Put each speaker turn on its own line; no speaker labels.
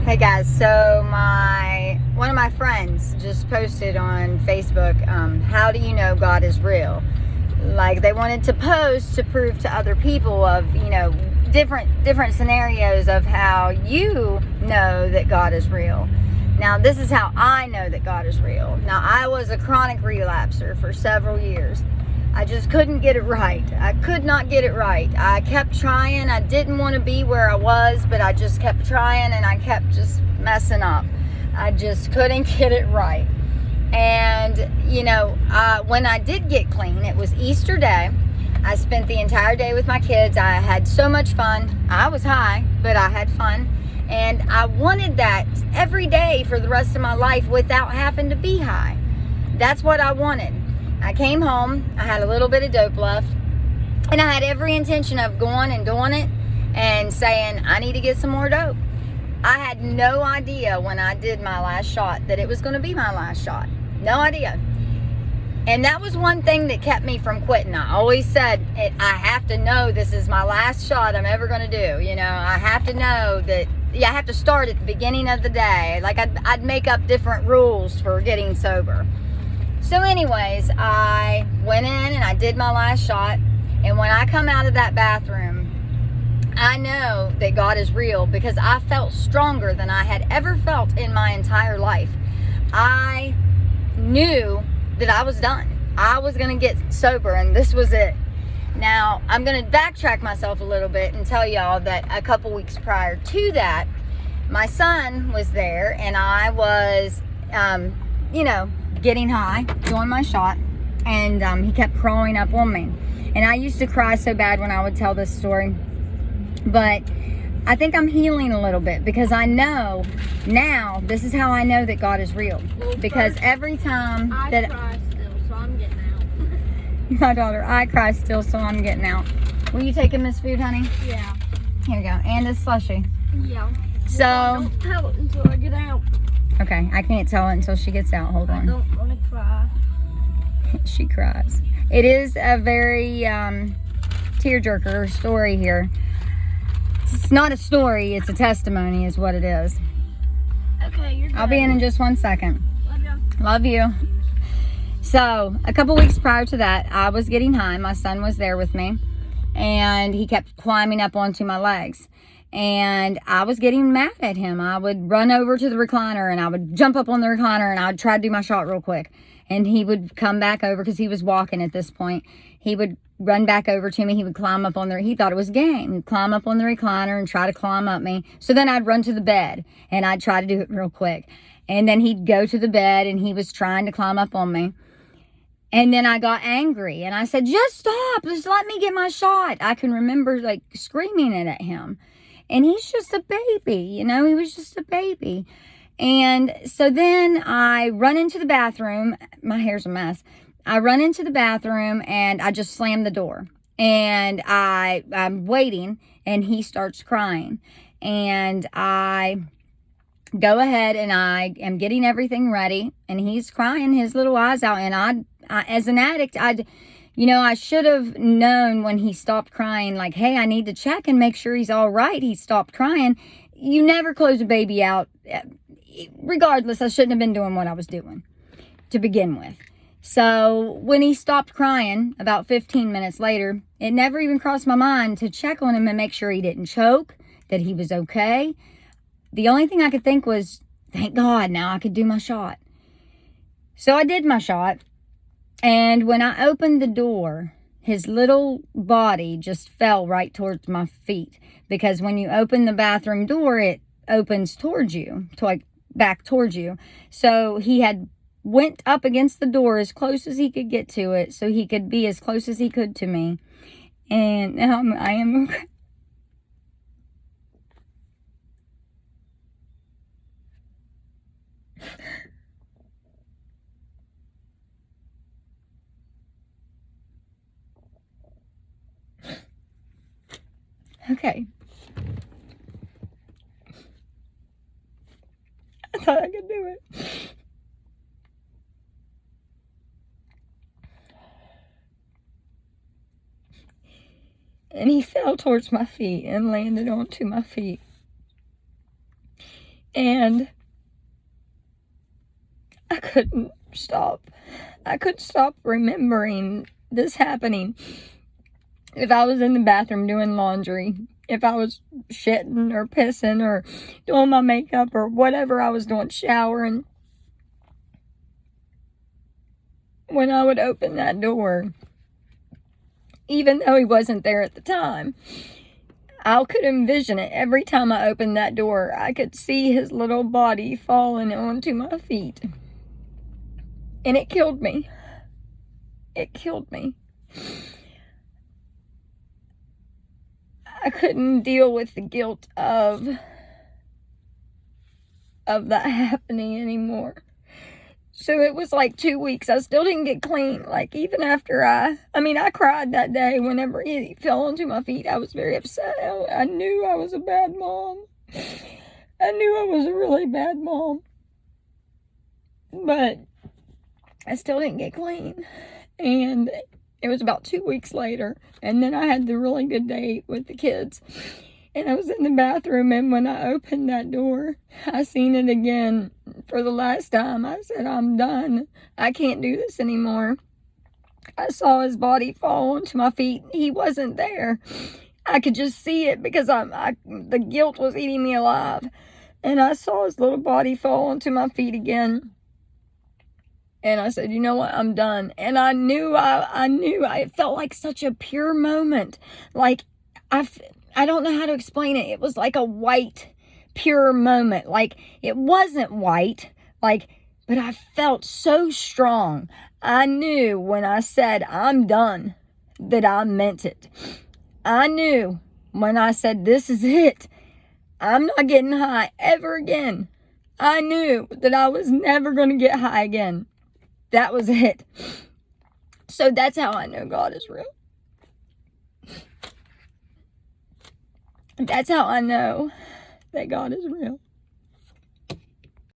Hey guys, so one of my friends just posted on Facebook, how do you know God is real? Like, they wanted to post to prove to other people of, different scenarios of how you know that God is real. Now, this is how I know that God is real. Now, I was a chronic relapser for several years. I just couldn't get it right. I could not get it right. I kept trying. I didn't want to be where I was, but I just kept trying and I kept just messing up. I just couldn't get it right. And, when I did get clean, it was Easter Day. I spent the entire day with my kids. I had so much fun. I was high, but I had fun. And I wanted that every day for the rest of my life without having to be high. That's what I wanted. I came home, I had a little bit of dope left, and I had every intention of going and doing it and saying, I need to get some more dope. I had no idea when I did my last shot that it was going to be my last shot. No idea. And that was one thing that kept me from quitting. I always said, I have to know this is my last shot I'm ever going to do. I have to know that, I have to start at the beginning of the day. Like, I'd make up different rules for getting sober. So anyways, I went in and I did my last shot. And when I come out of that bathroom, I know that God is real because I felt stronger than I had ever felt in my entire life. I knew that I was done. I was going to get sober and this was it. Now, I'm going to backtrack myself a little bit and tell y'all that a couple weeks prior to that, my son was there and I was, getting high, doing my shot, and he kept crawling up on me. And I used to cry so bad when I would tell this story. But I think I'm healing a little bit because I know now, this is how I know that God is real. Because every time
I cry still, so I'm getting out.
My daughter, I cry still, so I'm getting out. Will you take him his food, honey?
Yeah.
Here we go. And his slushie.
Yeah.
So,
Don't tell it until I get out.
okay, I can't tell it until she gets out. Hold
I
on.
don't want to cry.
She cries. It is a very tearjerker story here. It's not a story, it's a testimony is what it is.
Okay, you're good.
I'll be in just 1 second.
Love you.
Love you. So, a couple weeks prior to that, I was getting high. My son was there with me, and he kept climbing up onto my legs. And I was getting mad at him. I would run over to the recliner, and I would jump up on the recliner, and I would try to do my shot real quick. And he would come back over, because he was walking at this point. He would run back over to me. He would climb up on there. He thought it was a game. He'd climb up on the recliner and try to climb up me. So then I'd run to the bed, and I'd try to do it real quick. And then he'd go to the bed, and he was trying to climb up on me. And then I got angry, and I said, just stop. Just let me get my shot. I can remember, screaming it at him. And he's just a baby, he was just a baby. And so then I run into the bathroom. My hair's a mess. I run into the bathroom and I just slam the door. And I'm waiting and he starts crying. And I go ahead and I am getting everything ready. And he's crying his little eyes out. And I as an addict, I should have known when he stopped crying, hey, I need to check and make sure he's all right. He stopped crying. You never close a baby out. Regardless, I shouldn't have been doing what I was doing to begin with. So when he stopped crying about 15 minutes later, it never even crossed my mind to check on him and make sure he didn't choke, that he was okay. The only thing I could think was, thank God, now I could do my shot. So I did my shot. And when I opened the door, his little body just fell right towards my feet. Because when you open the bathroom door, it opens towards you, back towards you. So he had went up against the door as close as he could get to it, so he could be as close as he could to me. And now I am okay. Okay. I thought I could do it. And he fell towards my feet and landed onto my feet. And I couldn't stop. I couldn't stop remembering this happening. If I was in the bathroom doing laundry, if I was shitting or pissing or doing my makeup or whatever I was doing, showering, when I would open that door, even though he wasn't there at the time, I could envision it. Every time I opened that door, I could see his little body falling onto my feet. And it killed me. It killed me. I couldn't deal with the guilt of that happening anymore. So it was like 2 weeks. I still didn't get clean. Like, even after I cried that day whenever he fell onto my feet. I was very upset. I knew I was a bad mom. I knew I was a really bad mom. But I still didn't get clean. And it was about 2 weeks later. And then I had the really good day with the kids. And I was in the bathroom, and when I opened that door, I seen it again for the last time. I said, I'm done. I can't do this anymore. I saw his body fall onto my feet. He wasn't there. I could just see it because the guilt was eating me alive. And I saw his little body fall onto my feet again. And I said, you know what? I'm done. And I knew it felt like such a pure moment. Like, I don't know how to explain it. It was like a white, pure moment. Like, it wasn't white, but I felt so strong. I knew when I said I'm done that I meant it. I knew when I said this is it. I'm not getting high ever again. I knew that I was never going to get high again. That was it. So that's how I know God is real. That's how I know that God is real.